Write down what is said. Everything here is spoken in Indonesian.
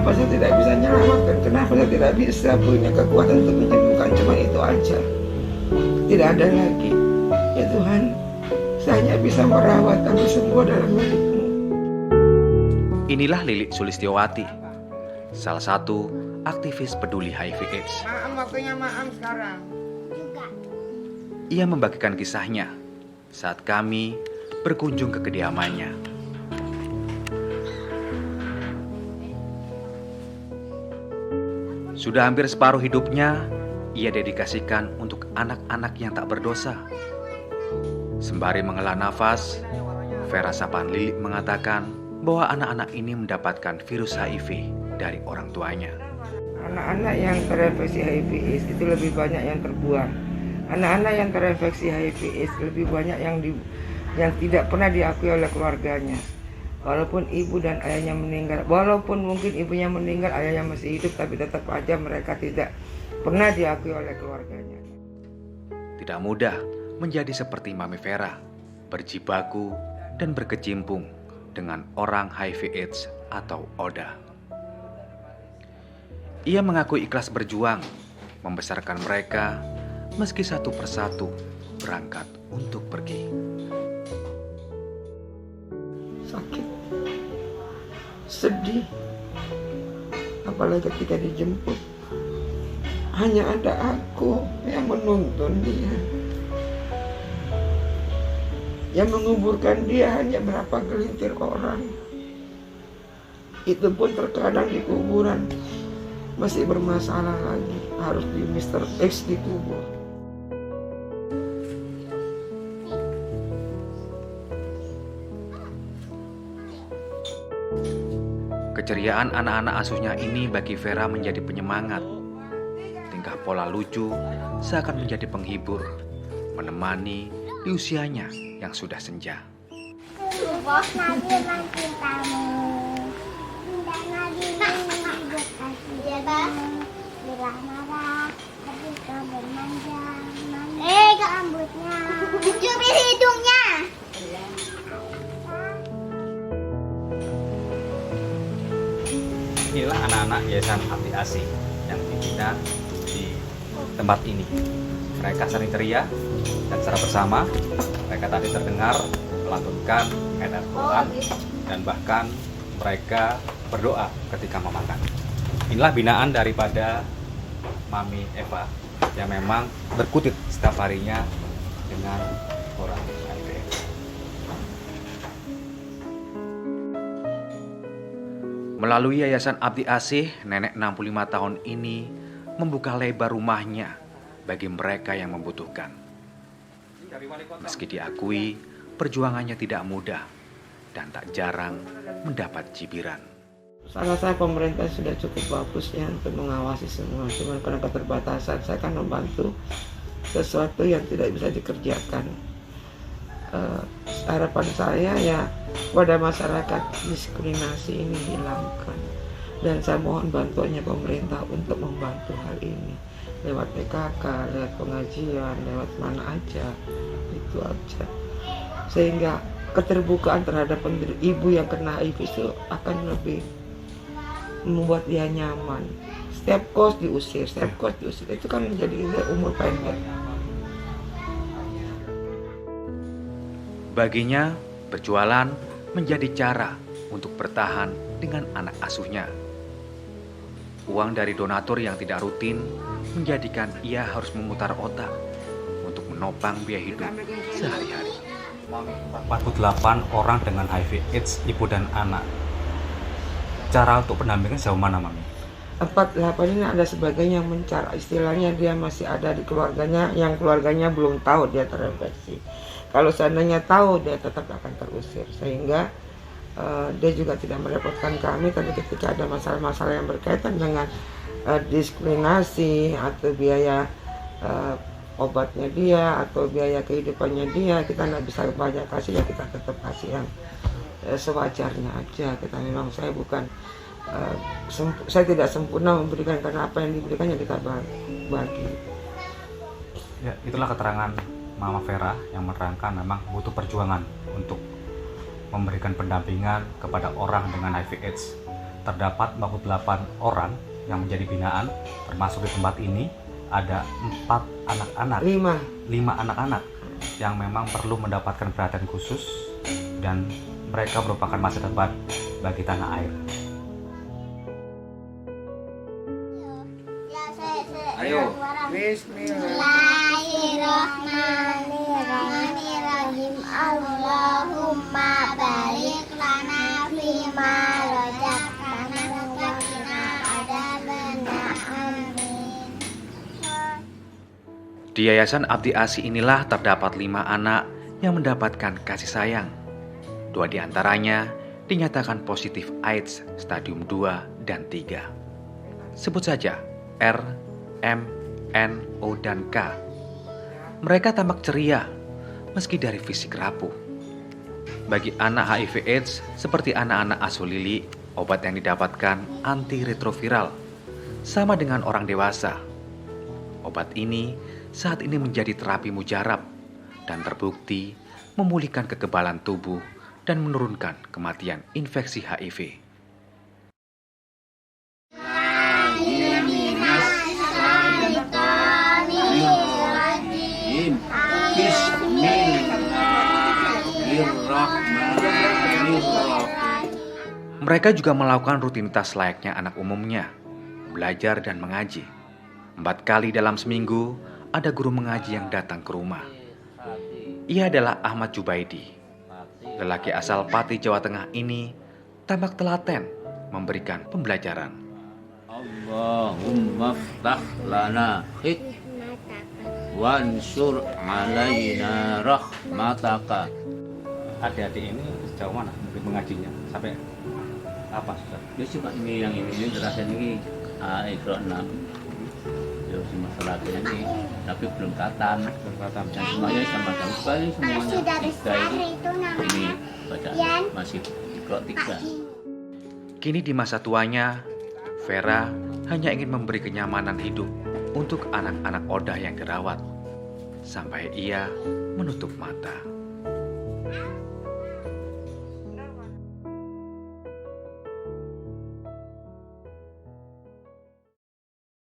Kenapa saya tidak bisa menyelamatkan? Kenapa saya tidak bisa punya kekuatan untuk menyembuhkan? Cuma itu aja. Tidak ada lagi. Ya Tuhan, saya hanya bisa merawat, tapi semua dalam milik-Mu. Inilah Lilik Sulistiowati, salah satu aktivis peduli HIV/AIDS. Maaf, waktunya maaf sekarang. Ia membagikan kisahnya saat kami berkunjung ke kediamannya. Sudah hampir separuh hidupnya, ia dedikasikan untuk anak-anak yang tak berdosa. Sembari menghela nafas, Vera Sapaan Lilik mengatakan bahwa anak-anak ini mendapatkan virus HIV dari orang tuanya. Anak-anak yang terinfeksi HIV/AIDS itu lebih banyak yang terbuang. Anak-anak yang terinfeksi HIV/AIDS lebih banyak yang tidak pernah diakui oleh keluarganya. Walaupun ibu dan ayahnya meninggal, walaupun mungkin ibunya meninggal, ayahnya masih hidup, tapi tetap aja mereka tidak pernah diakui oleh keluarganya. Tidak mudah menjadi seperti Mami Vera, berjibaku dan berkecimpung dengan orang HIV/AIDS atau ODA. Ia mengaku ikhlas berjuang membesarkan mereka meski satu persatu berangkat untuk pergi. Sakit, sedih, apalagi ketika dijemput. Hanya ada aku yang menuntun dia. Yang menguburkan dia hanya berapa gelintir orang. Itu pun terkadang di kuburan masih bermasalah lagi, harus di Mr. X dikubur. Keceriaan anak-anak asuhnya ini bagi Vera menjadi penyemangat. Tingkah pola lucu seakan menjadi penghibur, menemani di usianya yang sudah senja. Ke rambutnya. Cubit hidungnya. Inilah anak-anak Yayasan Abdi Asih yang dibina di tempat ini. Mereka sering ceria dan secara bersama mereka tadi terdengar melantunkan ayat Al-Quran dan bahkan mereka berdoa ketika memakan. Inilah binaan daripada Mami Eva yang memang berkutit setiap harinya dengan orang HIV. Melalui Yayasan Abdi Asih, nenek 65 tahun ini membuka lebar rumahnya bagi mereka yang membutuhkan. Meski diakui, perjuangannya tidak mudah dan tak jarang mendapat cibiran. Salah saya pemerintah sudah cukup bagus ya untuk mengawasi semua. Cuma karena keterbatasan saya kan membantu sesuatu yang tidak bisa dikerjakan. Harapan saya ya pada masyarakat diskriminasi ini hilangkan. Dan saya mohon bantuannya pemerintah untuk membantu hal ini. Lewat PKK, lewat pengajian, lewat mana aja. Itu aja. Sehingga keterbukaan terhadap ibu yang kena HIV itu akan lebih membuat dia nyaman. Setiap kos diusir. Itu kan menjadi umur pendek. Baginya, berjualan menjadi cara untuk bertahan dengan anak asuhnya. Uang dari donatur yang tidak rutin menjadikan ia harus memutar otak untuk menopang biaya hidup sehari-hari. 48 orang dengan HIV/AIDS, ibu dan anak. Cara untuk pendampingan sejauh mana, Mami? 48 ini ada sebagian yang mencar, istilahnya dia masih ada di keluarganya, yang keluarganya belum tahu dia terinfeksi. Kalau seandainya tahu, dia tetap akan terusir, sehingga dia juga tidak merepotkan kami. Tapi ketika ada masalah-masalah yang berkaitan dengan diskriminasi atau biaya obatnya dia atau biaya kehidupannya dia, kita nggak bisa banyak kasih, ya kita tetap kasih yang sewajarnya aja. Kita memang saya tidak sempurna memberikan, karena apa yang diberikan yang kita bagi. Ya, itulah keterangan Mama Vera yang menerangkan memang butuh perjuangan untuk memberikan pendampingan kepada orang dengan HIV/AIDS. terdapat 48 orang yang menjadi binaan, termasuk di tempat ini ada 4 anak-anak, 5 anak-anak yang memang perlu mendapatkan perhatian khusus dan mereka merupakan masa depan bagi tanah air. Ayo. Bismillah. Bismillahirrahmanirrahim. Allahumma barik lana fima razaqtana wa qina adzabannar. Amin. Di Yayasan Abdi Asih inilah terdapat 5 anak yang mendapatkan kasih sayang. 2 diantaranya dinyatakan positif AIDS stadium 2 dan 3. Sebut saja R, M, N, O, dan K. Mereka tampak ceria meski dari fisik rapuh. Bagi anak HIV AIDS seperti anak-anak asuh Lili, obat yang didapatkan antiretroviral, sama dengan orang dewasa. Obat ini saat ini menjadi terapi mujarab dan terbukti memulihkan kekebalan tubuh dan menurunkan kematian infeksi HIV. Mereka juga melakukan rutinitas layaknya anak umumnya, belajar dan mengaji. 4 kali dalam seminggu ada guru mengaji yang datang ke rumah. Ia adalah Ahmad Jubaidi. Lelaki asal Pati, Jawa Tengah ini tampak telaten memberikan pembelajaran. Allahumma ftah lana wansur alaina rahmataka. Adik-adik ini sejauh mana mungkin mengajinya? Sampai apa sudah? Dia cuma ini yang ini terakhir ini Iqra 6. Ya masalah ini tapi belum katam. Dan semuanya sama sekali semuanya. Sudah 3 besar itu namanya. ini bacaan masih Iqra 3. Kini di masa tuanya, Vera hanya ingin memberi kenyamanan hidup untuk anak-anak Odah yang dirawat sampai ia menutup mata.